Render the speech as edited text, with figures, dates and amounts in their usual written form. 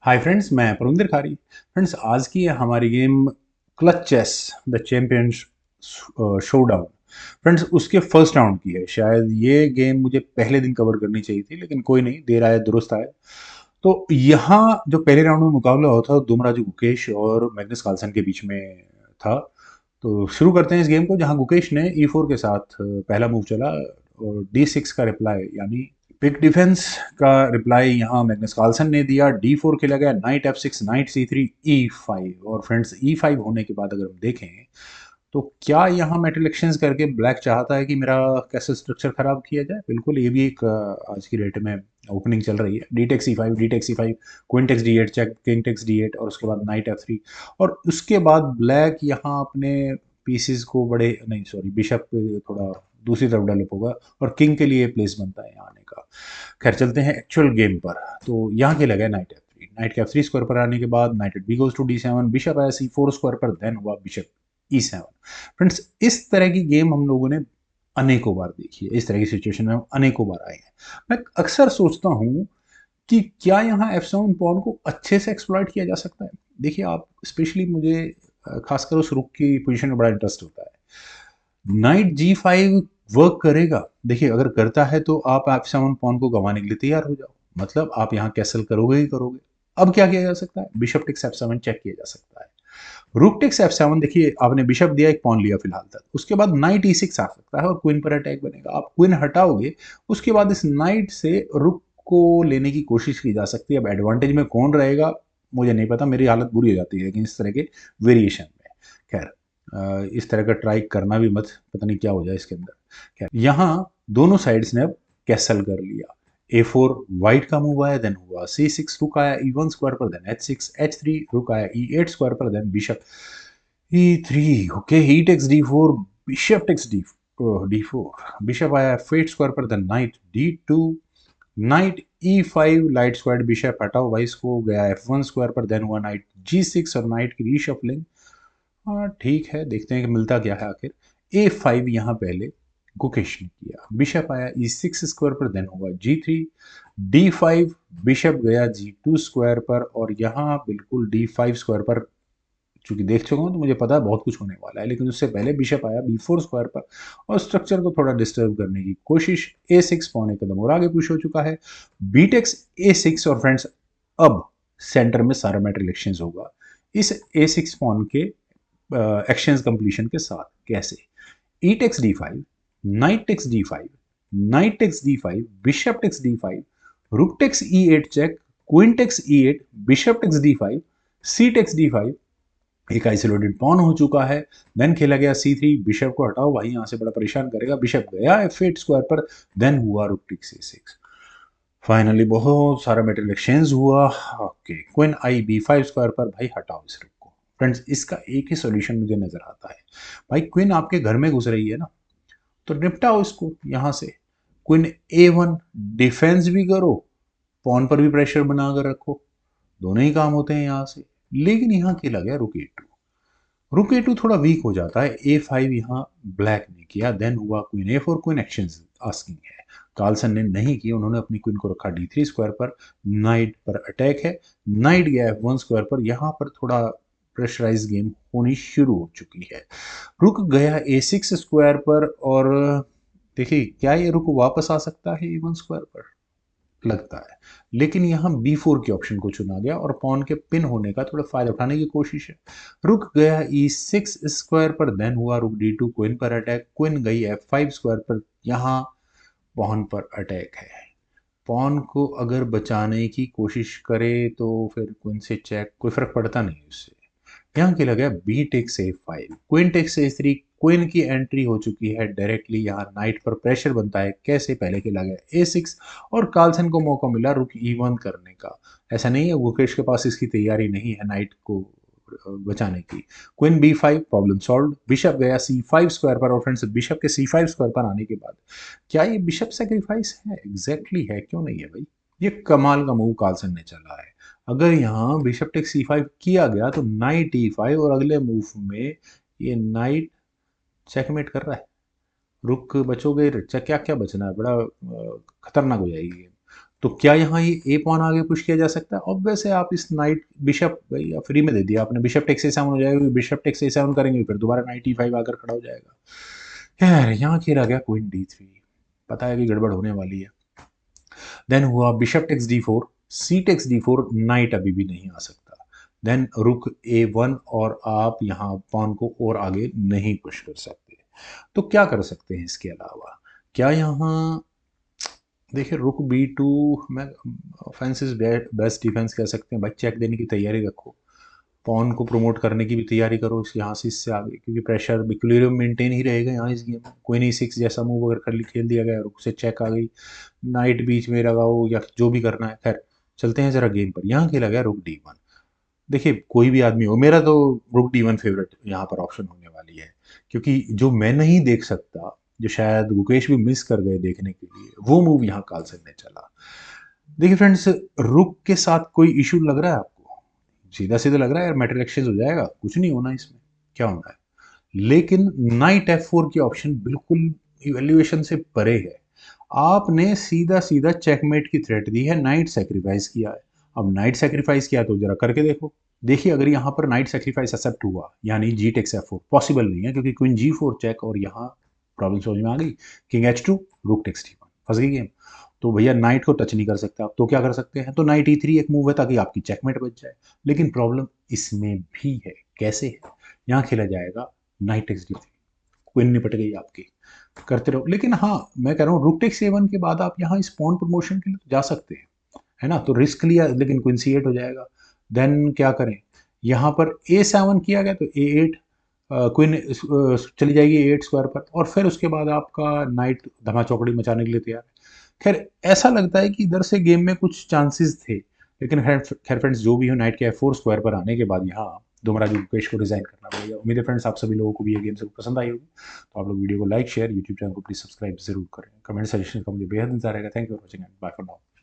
Hi friends, मैं परमिंदर खारी। Friends, आज की है हमारी game clutch chase the champion showdown. Friends, उसके फर्स्ट राउंड की है। शायद ये गेम मुझे पहले दिन कवर करनी चाहिए थी, लेकिन कोई नहीं, देर आए दुरुस्त आए। तो यहाँ जो पहले राउंड में मुकाबला हुआ था दुमराजू गुकेश और मैग्नस कार्लसन के बीच में था। तो शुरू करते हैं इस गेम को, जहाँ गुकेश ने E4 के साथ पहला मूव चला और D6 का रिप्लाई, यानी पिक डिफेंस का रिप्लाई यहाँ मैग्नस कार्लसन ने दिया। D4 खेला गया, night F6, night C3, E5। और फ्रेंड्स, E5 होने के बाद अगर हम देखें तो क्या यहाँ मेटल एक्सचेंज करके ब्लैक चाहता है कि मेरा कैसे स्ट्रक्चर खराब किया जाए? बिल्कुल, ये भी एक आज की डेट में ओपनिंग चल रही है। D take C5, d take C5, queen takes D8 check, king takes D8 और उसके बाद नाइट F3। और उसके बाद ब्लैक यहाँ अपने पीसेस को बड़े, नहीं सॉरी, बिशप पे थोड़ा दूसरी तरफ डेवलप होगा और किंग के लिए प्लेस बनता है यहाँ आने का। खैर, चलते हैं एक्चुअल गेम पर। तो यहाँ खेला गया नाइट F3। नाइट के F3 स्क्वायर पर आने के बाद knight b goes to D7, bishop आया C4 स्क्वायर पर, देन हुआ बिशप E7। फ्रेंड्स, इस तरह की गेम हम लोगों ने अनेकों बार देखी है। इस तरह की सिचुएशन में हम अनेकों बार आए हैं। मैं अक्सर सोचता हूँ कि क्या यहाँ F7 पॉन को अच्छे से एक्सप्लॉइट किया जा सकता है। देखिए, आप स्पेशली मुझे खासकर उस रुक की पोजीशन में बड़ा इंटरेस्ट होता है। नाइट G5 वर्क करेगा। देखिए, अगर करता है तो आप F7 पॉन को गंवाने के लिए तैयार हो जाओ, मतलब आप यहाँ कैसल करोगे ही करोगे। अब क्या किया जा सकता है? बिशप टेक्स F7 चेक किया जा सकता है। रूक टेक्स F7, देखिए आपने बिशप दिया, एक पॉन लिया फिलहाल तक। उसके बाद नाइट E6 आ सकता है और क्वीन पर अटैक बनेगा। आप क्वीन हटाओगे, उसके बाद इस नाइट से रुक को लेने की कोशिश की जा सकती है। अब एडवांटेज में कौन रहेगा मुझे नहीं पता, मेरी हालत बुरी हो जाती है लेकिन इस तरह के वेरिएशन में। खैर, इस तरह का ट्राई करना भी मत, पता नहीं क्या हो जाए इसके अंदर। खैर, यहाँ दोनों साइड्स ने अब कैसल कर लिया। A4 वाइट का मूव आया, देन हुआ C6, रुक आया E1 स्क्वायर पर, देन H6, H3, रुक आया E8 स्क्वायर पर, then bishop E3। Okay, he takes D4, bishop takes D4, bishop आया F8 स्क्वायर पर, then knight D2, knight E5, light square bishop हटाओ भाई इसको, गया F1 स्क्वायर पर, देन हुआ नाइट G6 और नाइट की रीशफलिंग। हाँ ठीक है, देखते हैं कि मिलता क्या है आखिर। A5 यहाँ पहले गुकेश ने किया, बिशप आया E6 स्क्वायर पर, देन हुआ G3, D5, बिशप गया G2 स्क्वायर पर, और यहाँ बिल्कुल D5 स्क्वायर पर चूंकि देख चुका हूँ तो मुझे पता है बहुत कुछ होने वाला है, लेकिन उससे पहले बिशप आया B4 स्क्वायर पर और स्ट्रक्चर को थोड़ा डिस्टर्ब करने की कोशिश। A6 पौने कदम और आगे पुश हो चुका है, B टेक्स A6। और फ्रेंड्स, अब सेंटर में सारा मैटर एक्सचेंज होगा इस A6 पॉन के एक्सचेंज कंप्लीशन के साथ। कैसे? E takes D5, knight takes D5, knight takes D5, bishop takes D5, rook takes E8 check, queen takes E8, bishop takes D5, c takes D5। एक isolated pawn हो चुका है। Then खेला गया C3, बिशप को हटाओ भाई, यहां से बड़ा परेशान करेगा। बिशप गया F8 स्क्वायर पर, देन हुआ रुक टेक्स A6। फाइनली बहुत सारा मेटेरियल एक्सचेंज हुआ। ओके, क्वीन आई B5 स्क्वायर पर, भाई हटाओ इस रुक को। फ्रेंड्स, इसका एक ही सॉल्यूशन मुझे नजर आता है। भाई, क्वीन आपके घर में घुस रही है ना, तो निपटाओ इसको यहाँ से। क्वीन A1, डिफेंस भी करो, पॉन पर भी प्रेशर बनाकर रखो, दोनों ही काम होते हैं यहाँ से। लेकिन यहाँ खेला गया रुक A2। रुक A2 थोड़ा वीक हो जाता है। A5 यहाँ ब्लैक ने किया, देन हुआ queen A4, queen exchange asking है। कार्लसन ने नहीं की, उन्होंने अपनी क्वीन को रखा D3 स्क्वायर पर, नाइट पर अटैक है। नाइट गया F1 स्क्वायर पर, यहाँ पर थोड़ा प्रेशराइज गेम होनी शुरू हो चुकी है। रुक गया A6 स्क्वायर पर, और देखिए क्या ये रुक वापस आ सकता है A1 स्क्वायर पर? लगता है। लेकिन यहाँ B4 के ऑप्शन को चुना गया और पॉन के पिन होने का थोड़ा फायदा उठाने की कोशिश है। रुक गया E6 स्क्वायर पर, देन हुआ रुक D2, क्वीन पर अटैक, क्वीन गई F5 स्क्वायर पर, यहाँ पॉन पर अटैक है। पॉन को अगर बचाने की कोशिश करे तो फिर क्वीन से चेक, कोई फर्क पड़ता नहीं उससे। यहाँ खेला गया b takes A5, queen takes A3, queen की एंट्री हो चुकी है डायरेक्टली। यहाँ नाइट पर प्रेशर बनता है। कैसे? पहले खेला गया A6 और कार्लसन को मौका मिला रुक E1 करने का। ऐसा नहीं है गुकेश के पास इसकी तैयारी नहीं है नाइट को बचाने की। Queen B5, problem solve. Bishop गया C5 स्क्वायर पर, और फ्रेंड्स, बिशप के C5 स्क्वायर पर आने के बाद क्या ये बिशप सेक्रीफाइस है? एग्जैक्टली है, क्यों नहीं है भाई? ये कमाल का मूव कार्लसन ने चला है। अगर यहाँ बिशप टेक C5 किया गया तो नाइट E5, और अगले मूव में ये नाइट चेकमेट कर रहा है। रुक बचोगे, क्या क्या बचना है, बड़ा खतरनाक हो जाएगी। तो क्या यहाँ ये ए पॉन आगे पुश किया जा सकता है? ऑब्वियस है, आप इस नाइट बिशप या फ्री में दे दिया आपने, बिशप टेक्स ए 7 हो जाएगा, बिशप टेक्स ए 7 करेंगे फिर दोबारा नाइट E5 आकर खड़ा हो जाएगा। यार यहाँ खेला गया क्वीन D3, पता है कि गड़बड़ होने वाली है। देन हुआ बिशप टेक्स D4, सी टेक्स D4, नाइट अभी भी नहीं आ सकता। देन रुक A1 और आप यहाँ पॉन को और आगे नहीं पुश कर सकते। तो क्या कर सकते हैं इसके अलावा? क्या यहाँ देखिए रुक B2, मैं ऑफेंस इज बेस्ट डिफेंस कह सकते हैं भाई, चेक देने की तैयारी रखो, पॉन को प्रमोट करने की भी तैयारी करो इस यहाँ से इससे आगे, क्योंकि प्रेशर इक्विलिब्रियम मेंटेन ही रहेगा यहाँ इस गेम में। क्वीन E6 जैसा मूव अगर कर खेल दिया गया, रुक से चेक आ गई, नाइट बीच में लगाओ या जो भी करना है। खैर चलते हैं जरा गेम पर। यहाँ खेला गया रुक D1। देखिए कोई भी आदमी हो, मेरा तो रुक D1 फेवरेट यहाँ पर ऑप्शन होने वाली है, क्योंकि जो मैं नहीं देख सकता, जो शायद गुकेश भी मिस कर गए देखने के लिए, वो मूव यहाँ कार्लसन ने चला। देखिए फ्रेंड्स, रुक के साथ कोई इशू लग रहा है आपको? सीधा सीधा लग रहा है यार मेटल एक्सचेंज हो जाएगा, कुछ नहीं होना इसमें, क्या होना है? लेकिन नाइट F4 की ऑप्शन बिल्कुल इवेल्युएशन से परे है। आपने सीधा सीधा चेकमेट की थ्रेट दी है, नाइट सेक्रीफाइस किया है। अब नाइट सेक्रीफाइस किया तो जरा करके देखो। देखिए अगर यहाँ पर नाइट सेक्रीफाइस एक्सेप्ट हुआ, यानी जी टेक्स F4 पॉसिबल नहीं है, क्योंकि क्वीन G4 चेक, और यहाँ प्रॉब्लम समझ में आ गई, किंग H2, रूक टेक्स D1, फंस गई गेम। तो भैया नाइट को टच नहीं कर सकते आप, तो क्या कर सकते हैं? तो नाइट E3 एक मूव है ताकि आपकी चेकमेट बच जाए। लेकिन प्रॉब्लम इसमें भी है, कैसे है? यहाँ खेला जाएगा नाइट टेक्स D3, क्वीन निपट गई आपकी, करते रहो। लेकिन हाँ, मैं कह रहा हूँ रुक टेक्स A1 के बाद आप यहाँ इस पॉन प्रमोशन के लिए तो जा सकते हैं, है ना? तो रिस्क लिया, लेकिन क्वीन C8 हो जाएगा। देन क्या करें? यहाँ पर A7 किया गया तो A8, क्वीन चली जाएगी A8 स्क्वायर पर, और फिर उसके बाद आपका नाइट धमा चौकड़ी मचाने के लिए तैयार है। खैर ऐसा लगता है कि इधर से गेम में कुछ चांसेस थे, लेकिन खैर खैर फ्रेंड्स जो भी हो, नाइट के F4 स्क्वायर पर आने के बाद यहाँ दोबारा जो मुकेश को रिजाइन करना पड़ेगा। उम्मीद है फ्रेंड्स आप सभी लोगों को भी ये गेम जरूर पसंद आई होगी। तो आप लोग वीडियो को लाइक शेयर, यूट्यूब चैनल को प्लीज सब्सक्राइब जरूर करें। कमेंट सजेशन का मुझे बेहद इंतजार रहेगा। Thank you for watching and bye for now.